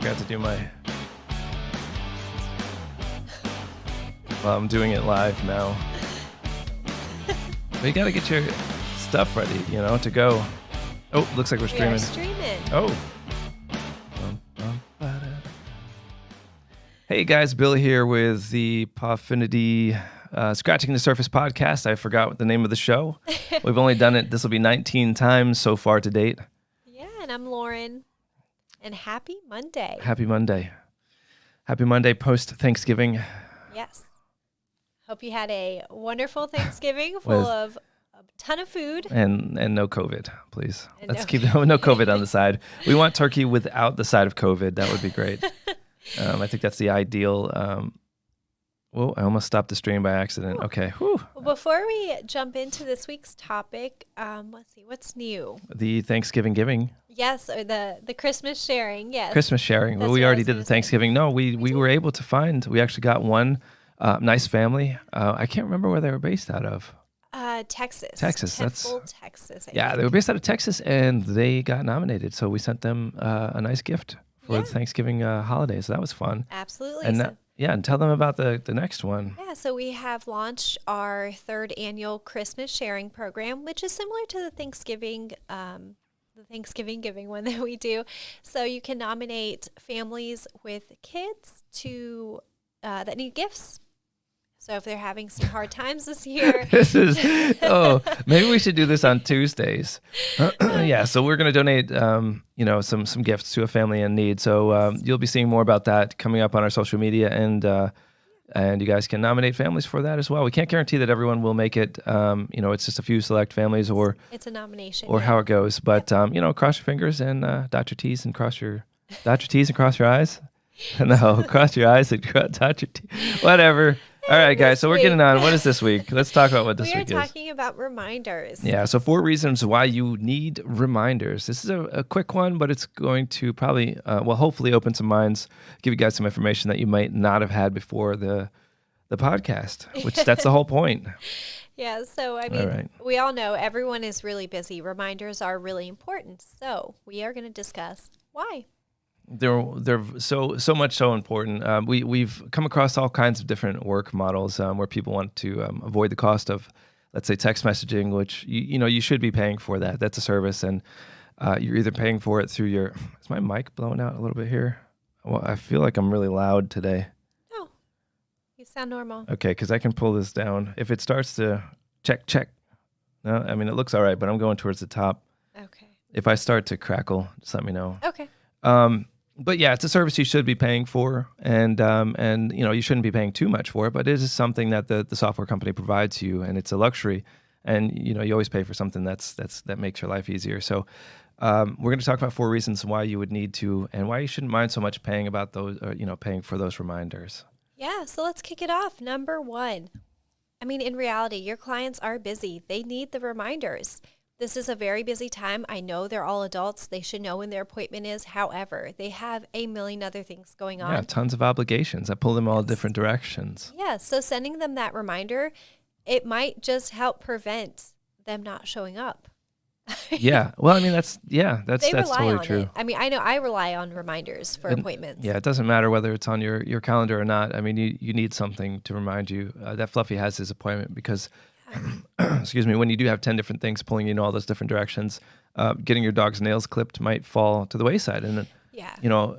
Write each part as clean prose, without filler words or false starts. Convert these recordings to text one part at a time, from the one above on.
forgot to do my... Well, I'm doing it live now. But you got to get your stuff ready, to go. Oh, looks like we're streaming. We are streaming. Oh. Hey guys, Bill here with the Pawfinity Scratching the Surface podcast. I forgot what the name of the show. We've only done it, this will be 19 times so far to date. Yeah, and I'm Lauren. And happy Monday. Happy Monday. Happy Monday post-Thanksgiving. Yes. Hope you had a wonderful Thanksgiving full of a ton of food. And no COVID, please. And Let's keep no COVID on the side. We want turkey without the side of COVID. That would be great. I think that's the ideal. Whoa, I almost stopped the stream by accident. Ooh. Okay. Whew. Well, before we jump into this week's topic, let's see, what's new? The Thanksgiving giving. Yes, or the Christmas sharing, yes. Christmas sharing. That's Well, we what I already was did gonna the say. Thanksgiving. No, we were able to find, we actually got one nice family. I can't remember where they were based out of. Texas. Texas, Temple, Texas. I Yeah, think. they were based out of Texas, and they got nominated. So we sent them a nice gift for the Thanksgiving holiday. So that was fun. Absolutely. And and tell them about the next one. Yeah, so we have launched our third annual Christmas sharing program, which is similar to the Thanksgiving giving one that we do. So you can nominate families with kids to that need gifts. So if they're having some hard times this year, Maybe we should do this on Tuesdays. Yeah, so we're going to donate, some gifts to a family in need. So you'll be seeing more about that coming up on our social media, and you guys can nominate families for that as well. We can't guarantee that everyone will make it. It's just a few select families, or it's a nomination, or how it goes. But cross your fingers and dot your T's and cross your eyes. No, cross your eyes and dot your T's. Whatever. All right, guys, so we're getting on. What is this week? Let's talk about what this week is. We are talking about reminders. Yeah, so 4 reasons why you need reminders. This is a quick one, but it's going to probably, hopefully open some minds, give you guys some information that you might not have had before the podcast, which that's the whole point. Yeah, so we all know everyone is really busy. Reminders are really important. So we are going to discuss why. They're so much so important. We've come across all kinds of different work models where people want to avoid the cost of, let's say, text messaging, which you should be paying for that. That's a service, and you're either paying for it through your. Is my mic blowing out a little bit here? Well, I feel like I'm really loud today. Oh, you sound normal. Okay, because I can pull this down. If it starts to check. No, I mean it looks all right, but I'm going towards the top. Okay. If I start to crackle, just let me know. Okay. But yeah, it's a service you should be paying for, and you shouldn't be paying too much for it. But it is something that the software company provides you, and it's a luxury. And you always pay for something that makes your life easier. So we're going to talk about 4 reasons why you would need to, and why you shouldn't mind so much paying about those, paying for those reminders. Yeah, so let's kick it off. Number 1. I mean, in reality, your clients are busy. They need the reminders. This is a very busy time. I know they're all adults. They should know when their appointment is. However, they have a million other things going on. Yeah, tons of obligations. I pull them all different directions. Yeah, so sending them that reminder, it might just help prevent them not showing up. Yeah, well, I mean, that's they totally rely on true. it. I mean, I know I rely on reminders for appointments. Yeah, it doesn't matter whether it's on your calendar or not. I mean, you need something to remind you that Fluffy has his appointment, because excuse me, when you do have 10 different things pulling you in all those different directions, getting your dog's nails clipped might fall to the wayside. And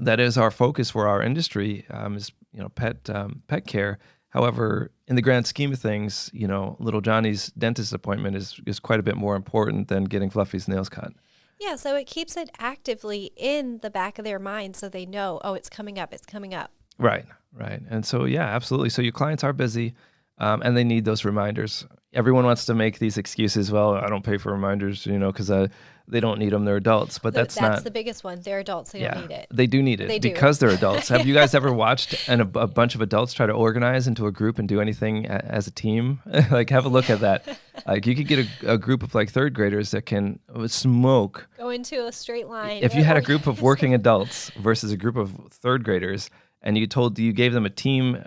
that is our focus for our industry, is pet care. However, in the grand scheme of things, little Johnny's dentist appointment is quite a bit more important than getting Fluffy's nails cut. Yeah, so it keeps it actively in the back of their mind, so they know, it's coming up. Right. And so, yeah, absolutely. So your clients are busy, and they need those reminders. Everyone wants to make these excuses. Well, I don't pay for reminders, because they don't need them. They're adults, but that's the biggest one. They're adults. They don't need it. They do need it because they're adults. Have you guys ever watched a bunch of adults try to organize into a group and do anything as a team? Like, have a look at that. Like, you could get a group of like 3rd graders that can smoke. Go into a straight line. If you had a group of working adults versus a group of 3rd graders, and you gave them a team,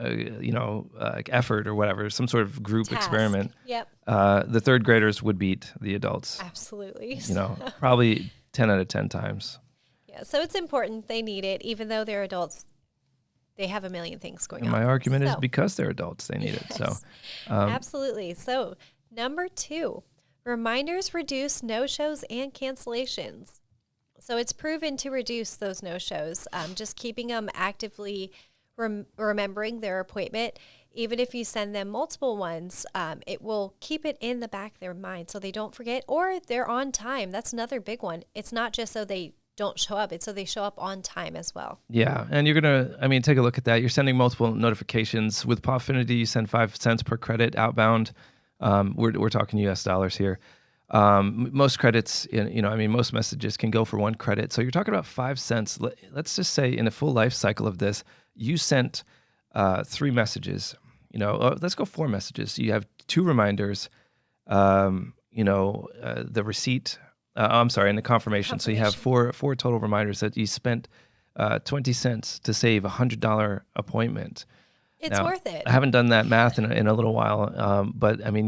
effort or whatever, some sort of group experiment. Yep. The 3rd graders would beat the adults. Absolutely. Probably 10 out of 10 times. Yeah, so it's important. They need it, even though they're adults. They have a million things going And on. my argument is So, because they're adults, they need it. So, yes, absolutely. So, number 2, reminders reduce no-shows and cancellations. So it's proven to reduce those no-shows. Just keeping them actively remembering their appointment, even if you send them multiple ones, it will keep it in the back of their mind so they don't forget, or they're on time. That's another big one. It's not just so they don't show up, it's so they show up on time as well. yeah. And you're going to, I mean, take a look at that. You're sending multiple notifications. With Pawfinity, you send 5 cents per credit outbound. We're talking US dollars here. Most credits, I mean, most messages can go for 1 credit. So you're talking about 5 cents. Let's just say in a full life cycle of this, you sent 3 messages. Let's go 4 messages. You have 2 reminders, the receipt. I'm sorry, and the confirmation. So you have four total reminders that you spent 20 cents to save $100 appointment. It's worth it. I haven't done that math in a little while, but I mean,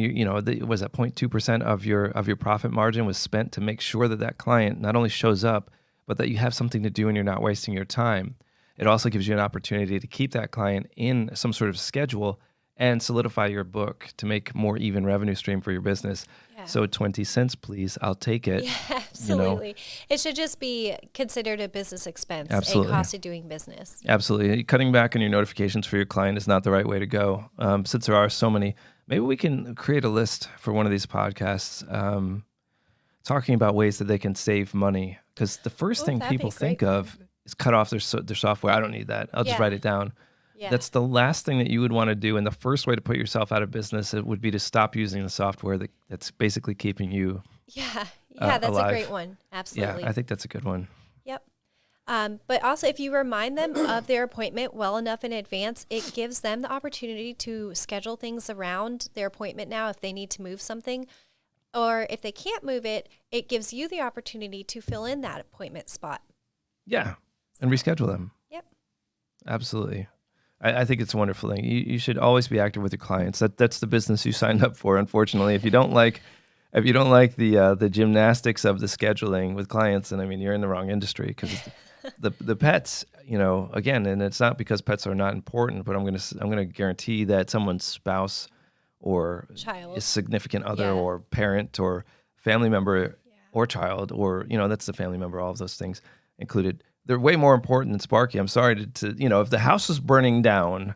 was that 0.2% of your profit margin was spent to make sure that client not only shows up, but that you have something to do and you're not wasting your time. It also gives you an opportunity to keep that client in some sort of schedule and solidify your book to make more even revenue stream for your business. Yeah. So 20 cents, please. I'll take it. Yeah, absolutely. It should just be considered a business expense, absolutely. A cost of doing business. Absolutely. Cutting back on your notifications for your client is not the right way to go. Since there are so many, maybe we can create a list for one of these podcasts talking about ways that they can save money. Because the first thing people think of is cut off their software. I don't need that. I'll just write it down. Yeah. That's the last thing that you would want to do. And the first way to put yourself out of business, it would be to stop using the software that's basically keeping you that's alive. A great one. Absolutely. Yeah, I think that's a good one. Yep. But also, if you remind them of their appointment well enough in advance, it gives them the opportunity to schedule things around their appointment now if they need to move something. Or if they can't move it, it gives you the opportunity to fill in that appointment spot. Yeah, and reschedule them. Yep. Absolutely. I think it's a wonderful thing. You should always be active with your clients. That's the business you signed up for. Unfortunately, if you don't like the gymnastics of the scheduling with clients, then I mean you're in the wrong industry, because the pets, again, and it's not because pets are not important, but I'm gonna guarantee that someone's spouse or child, a significant other or parent or family member or child, or that's the family member, all of those things included. They're way more important than Sparky. I'm sorry to if the house is burning down,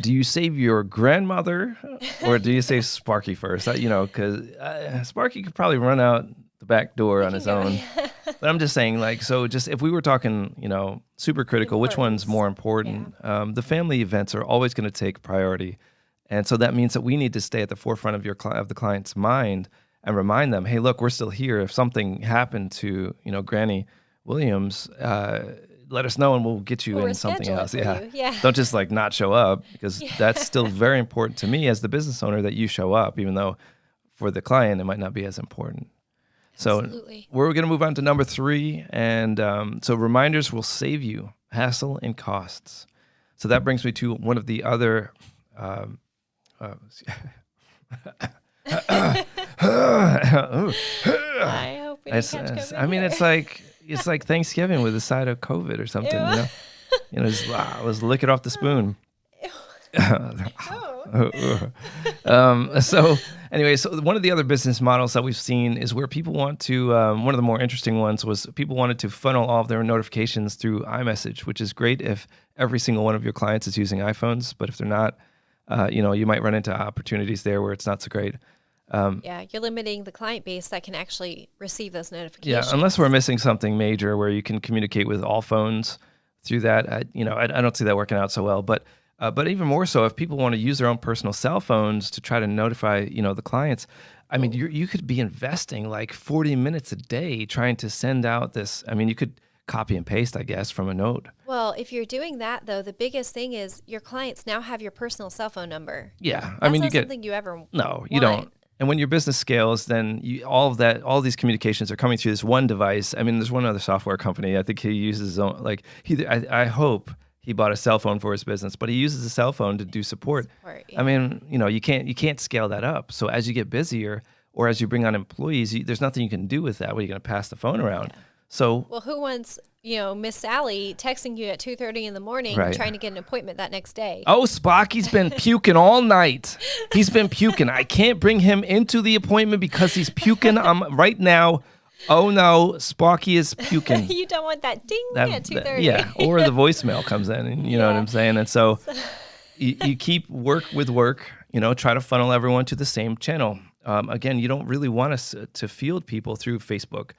do you save your grandmother or do you save Sparky first? Because Sparky could probably run out the back door on his own. But I'm just saying, just if we were talking, super critical, which one's more important? Yeah. The family events are always going to take priority. And so that means that we need to stay at the forefront of the client's mind and remind them, hey, look, we're still here. If something happened to, Granny Williams, let us know and we'll get you in something else. Yeah. Don't just not show up, because that's still very important to me as the business owner that you show up, even though for the client it might not be as important. Absolutely. So we're going to move on to number 3. And so reminders will save you hassle and costs. So that brings me to one of the other I hope we didn't catch COVID. I mean, it's like Thanksgiving with a side of COVID or something. Let's lick it off the spoon. So anyway, so one of the other business models that we've seen is where people want to, one of the more interesting ones was people wanted to funnel all of their notifications through iMessage, which is great if every single one of your clients is using iPhones. But if they're not, you might run into opportunities there where it's not so great. You're limiting the client base that can actually receive those notifications. Yeah, unless we're missing something major where you can communicate with all phones through that. I don't see that working out so well. But even more so, if people want to use their own personal cell phones to try to notify, the clients, I mean, you could be investing 40 minutes a day trying to send out this. I mean, you could copy and paste, I guess, from a note. Well, if you're doing that, though, the biggest thing is your clients now have your personal cell phone number. Yeah, That's not something you ever No, you don't. And when your business scales, then all these communications are coming through this one device. I mean, there's one other software company. I think he uses his own. I hope he bought a cell phone for his business, but he uses a cell phone to do support. Yeah. I mean, you can't scale that up. So as you get busier or as you bring on employees, there's nothing you can do with that. What are you going to pass the phone around? Yeah. So who wants Miss Sally texting you at 2:30 in the morning, Right. trying to get an appointment that next day. Oh, Spocky's been puking all night. He's been puking. I can't bring him into the appointment because he's puking right now. Oh no, Sparky is puking. You don't want that ding at 2:30. Yeah, or the voicemail comes in, and you know what I'm saying? And so you keep work with work, try to funnel everyone to the same channel. Again, you don't really want us to field people through Facebook,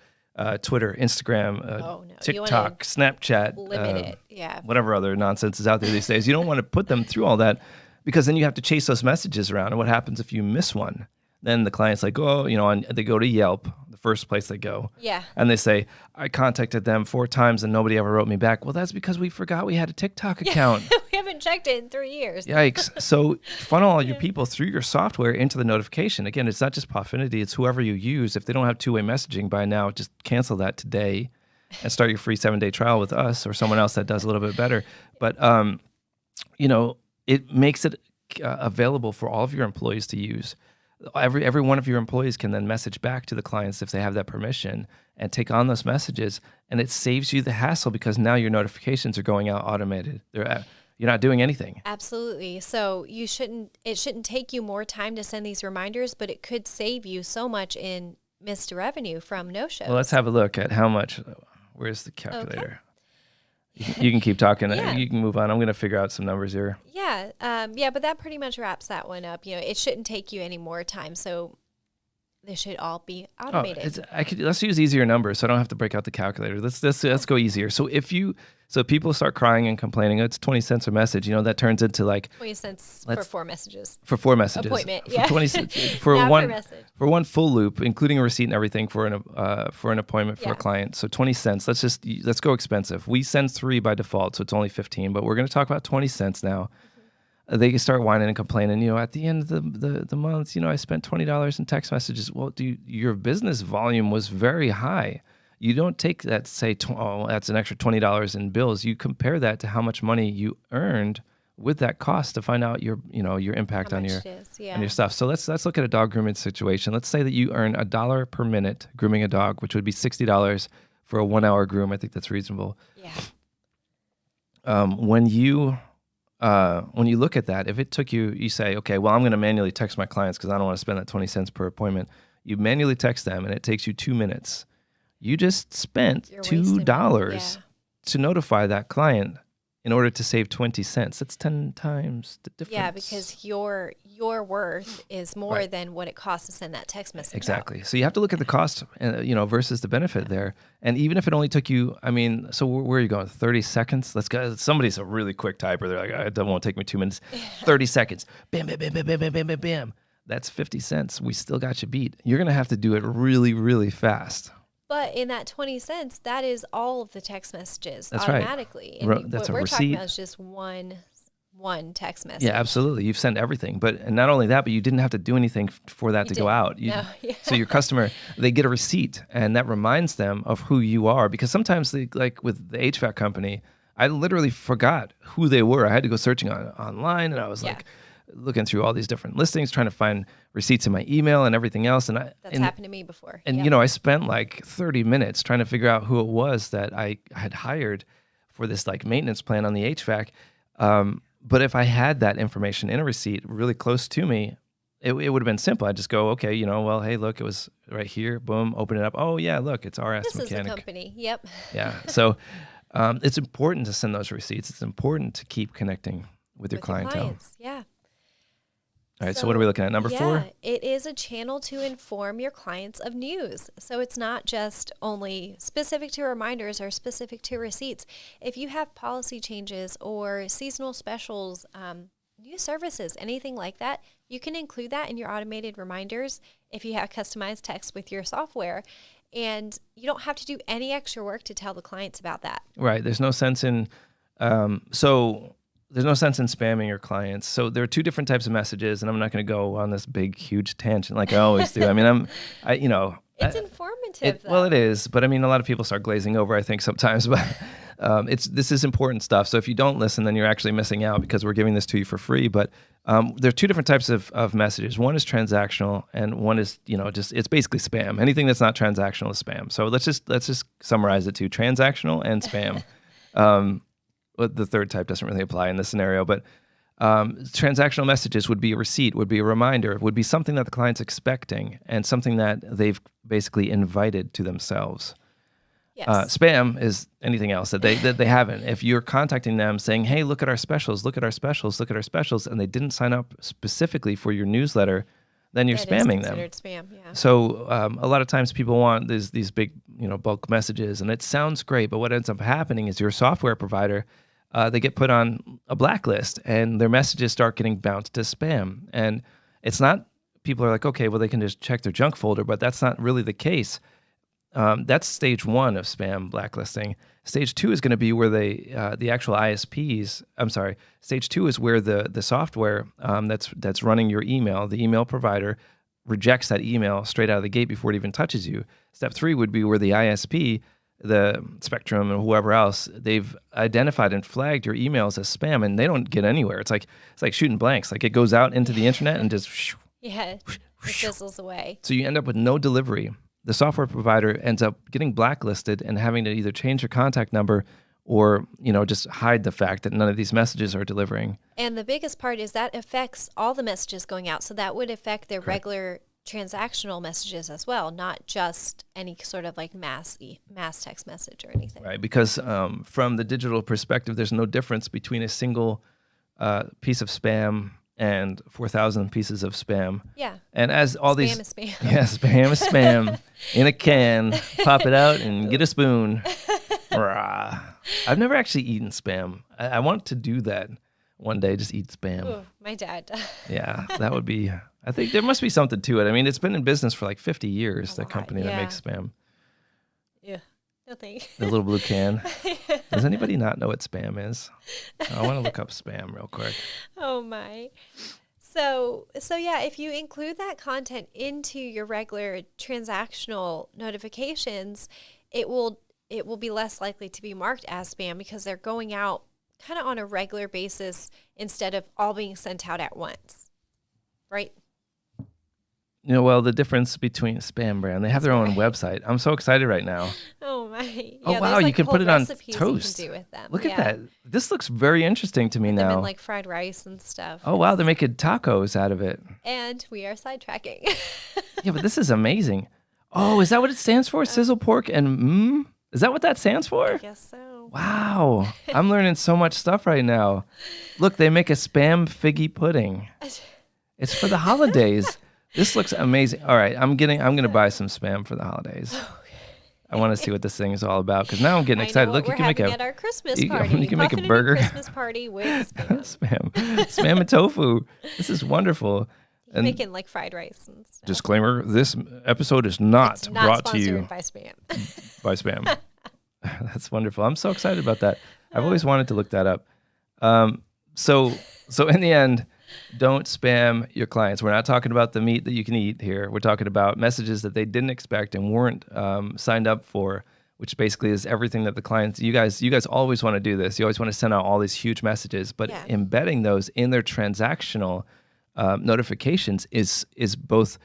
Twitter, Instagram, Oh, no. You TikTok, Snapchat, limit it. Yeah. whatever other nonsense is out there these days. You don't want to put them through all that because then you have to chase those messages around. And what happens if you miss one? Then the client's like, oh, and they go to Yelp, the first place they go. Yeah. And they say, I contacted them 4 times and nobody ever wrote me back. Well, that's because we forgot we had a TikTok account. We haven't checked it in 3 years. Yikes. So funnel all your people through your software into the notification. Again, it's not just Pawfinity, it's whoever you use. If they don't have two-way messaging by now, just cancel that today and start your free 7-day trial with us or someone else that does a little bit better. But, it makes it available for all of your employees to use. Every one of your employees can then message back to the clients if they have that permission and take on those messages. And it saves you the hassle because now your notifications are going out automated. You're not doing anything. Absolutely. So it shouldn't take you more time to send these reminders, but it could save you so much in missed revenue from no-shows. Well, let's have a look at how much. Where's the calculator? You can keep talking. Yeah. You can move on. I'm going to figure out some numbers here. Yeah. But that pretty much wraps that one up. It shouldn't take you any more time. So this should all be automated. Let's use easier numbers so I don't have to break out the calculator. Let's go easier. So people start crying and complaining, it's 20 cents a message. That turns into like 20 cents for 4 messages. For 4 messages. Appointment, For yeah. 20 cents for Not one per message. for one full loop, including a receipt and everything for an appointment for a client. So 20 cents. Let's go expensive. We send 3 by default, so it's only 15, but we're going to talk about 20 cents now. They can start whining and complaining. At the end of the month, I spent $20 in text messages. Well, your business volume was very high. You don't take that, say, that's an extra $20 in bills. You compare that to how much money you earned with that cost to find out your impact on your stuff. So let's look at a dog grooming situation. Let's say that you earn $1 per minute grooming a dog, which would be $60 for a 1-hour groom. I think that's reasonable. Yeah. When you look at that, if it took you say, okay, well, I'm going to manually text my clients because I don't want to spend that 20 cents per appointment. You manually text them and it takes you 2 minutes. You just spent $2 to notify that client in order to save 20 cents. That's 10 times the difference. Yeah, because your worth is more than what it costs to send that text message. Exactly. So you have to look at the cost, versus the benefit there. And even if it only took you, so where are you going? 30 seconds? Let's go. Somebody's a really quick typer. They're like, it won't take me 2 minutes. 30 seconds. Bam, bam, bam, bam, bam, bam, bam, bam, bam. That's 50 cents. We still got you beat. You're going to have to do it really, really fast. But in that 20 cents, that is all of the text messages That's automatically. Right. And That's what a we're receipt. talking about is just one text message. Yeah, absolutely. You've sent everything. And not only that, but you didn't have to do anything for that to go out. So your customer, they get a receipt, and that reminds them of who you are. Because sometimes, like with the HVAC company, I literally forgot who they were. I had to go searching online, and I was like looking through all these different listings, trying to find receipts in my email and everything else. And that's happened to me before. And I spent like 30 minutes trying to figure out who it was that I had hired for this like maintenance plan on the HVAC. But if I had that information in a receipt really close to me, it would have been simple. I'd just go, okay, well, hey, look, it was right here. Boom, open it up. Oh yeah, look, it's RS This Mechanic. is the company. Yep. Yeah. So it's important to send those receipts. It's important to keep connecting with your clientele. Yeah. All right, so what are we looking at? Number 4? It is a channel to inform your clients of news. So it's not just only specific to reminders or specific to receipts. If you have policy changes or seasonal specials, new services, anything like that, you can include that in your automated reminders if you have customized text with your software. And you don't have to do any extra work to tell the clients about that. Right. There's no sense in there's no sense in spamming your clients. So there are 2 different types of messages, and I'm not going to go on this big, huge tangent like I always do. It's informative, though. Well, it is, but a lot of people start glazing over, I think, sometimes. But this is important stuff. So if you don't listen, then you're actually missing out because we're giving this to you for free. But There are two different types of messages. One is transactional, and one is just it's basically spam. Anything that's not transactional is spam. So let's just summarize it to transactional and spam. But the third type doesn't really apply in this scenario, but transactional messages would be a receipt, would be a reminder, would be something that the client's expecting and something that they've basically invited to themselves. Yes. Spam is anything else that they haven't. If you're contacting them saying, "Hey, look at our specials, look at our specials, look at our specials," and they didn't sign up specifically for your newsletter, then you're That is spamming them. considered spam. Yeah. So a lot of times people want these big bulk messages, and it sounds great, but what ends up happening is your software provider they get put on a blacklist, and their messages start getting bounced to spam. And it's not people are like, okay, well they can just check their junk folder, but that's not really the case. That's stage one of spam blacklisting. Stage two is going to be where the actual ISPs. I'm sorry. Stage two is where the software that's running your email, the email provider, rejects that email straight out of the gate before it even touches you. Step three would be where the ISP, the Spectrum and whoever else, they've identified and flagged your emails as spam, and they don't get anywhere. It's like shooting blanks. Like it goes out into the internet and just Yeah. It fizzles away. so you end up with no delivery. The software provider ends up getting blacklisted and having to either change their contact number or just hide the fact that none of these messages are delivering. And the biggest part is that affects all the messages going out. So that would affect their regular transactional messages as well, not just any sort of like mass text message or anything. Right, because from the digital perspective, there's no difference between a single piece of spam and 4,000 pieces of spam. Yeah. And as all Spam is spam. Yeah, spam is spam in a can. Pop it out and get a spoon. Rah. I've never actually eaten spam. I want to do that one day, just eat spam. Ooh, my dad. Yeah, that would be, I think there must be something to it. I mean, it's been in business for like 50 years, that company that makes spam. Yeah. Nothing. The little blue can. Does anybody not know what spam is? I want to look up spam real quick. Oh my. So yeah, if you include that content into your regular transactional notifications, it will be less likely to be marked as spam because they're going out kind of on a regular basis instead of all being sent out at once. Right? Well, the difference between Spam Brand, they have their own website. I'm so excited right now. Oh my. Yeah, Oh, wow, you can put it on toast. You can do with them. Look at that. This looks very interesting to me Put them now. in like fried rice and stuff. Oh, wow, they're making tacos out of it. And we are sidetracking. Yeah, but this is amazing. Oh, is that what it stands for? Sizzle pork and Is that what that stands for? I guess so. Wow. I'm learning so much stuff right now. Look, they make a Spam figgy pudding. It's for the holidays. This looks amazing. All right, I'm going to buy some Spam for the holidays. I want to see what this thing is all about because now I'm getting excited. Look, you can make at our Christmas party. You can make a Muffin burger. Christmas party with Spam. Spam and tofu. This is wonderful. And making like fried rice and stuff. disclaimer: this episode is not brought to you by Spam. by Spam. That's wonderful. I'm so excited about that. I've always wanted to look that up. So in the end, don't spam your clients. We're not talking about the meat that you can eat here. We're talking about messages that they didn't expect and weren't signed up for, which basically is everything that the clients, you guys always want to do this. You always want to send out all these huge messages, but embedding those in their transactional notifications is both,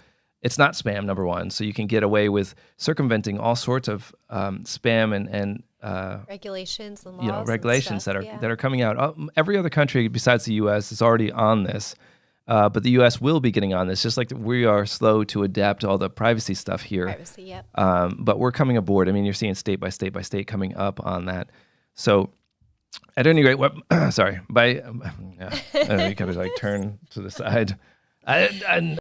it's not spam, number one. So you can get away with circumventing all sorts of spam and regulations and laws, regulations and stuff, that are coming out. Every other country besides the U.S. is already on this, but the U.S. will be getting on this. Just like we are slow to adapt to all the privacy stuff here. Privacy, yep. But we're coming aboard. I mean, you're seeing state by state coming up on that. So, at any rate, sorry. You gotta like turn to the side.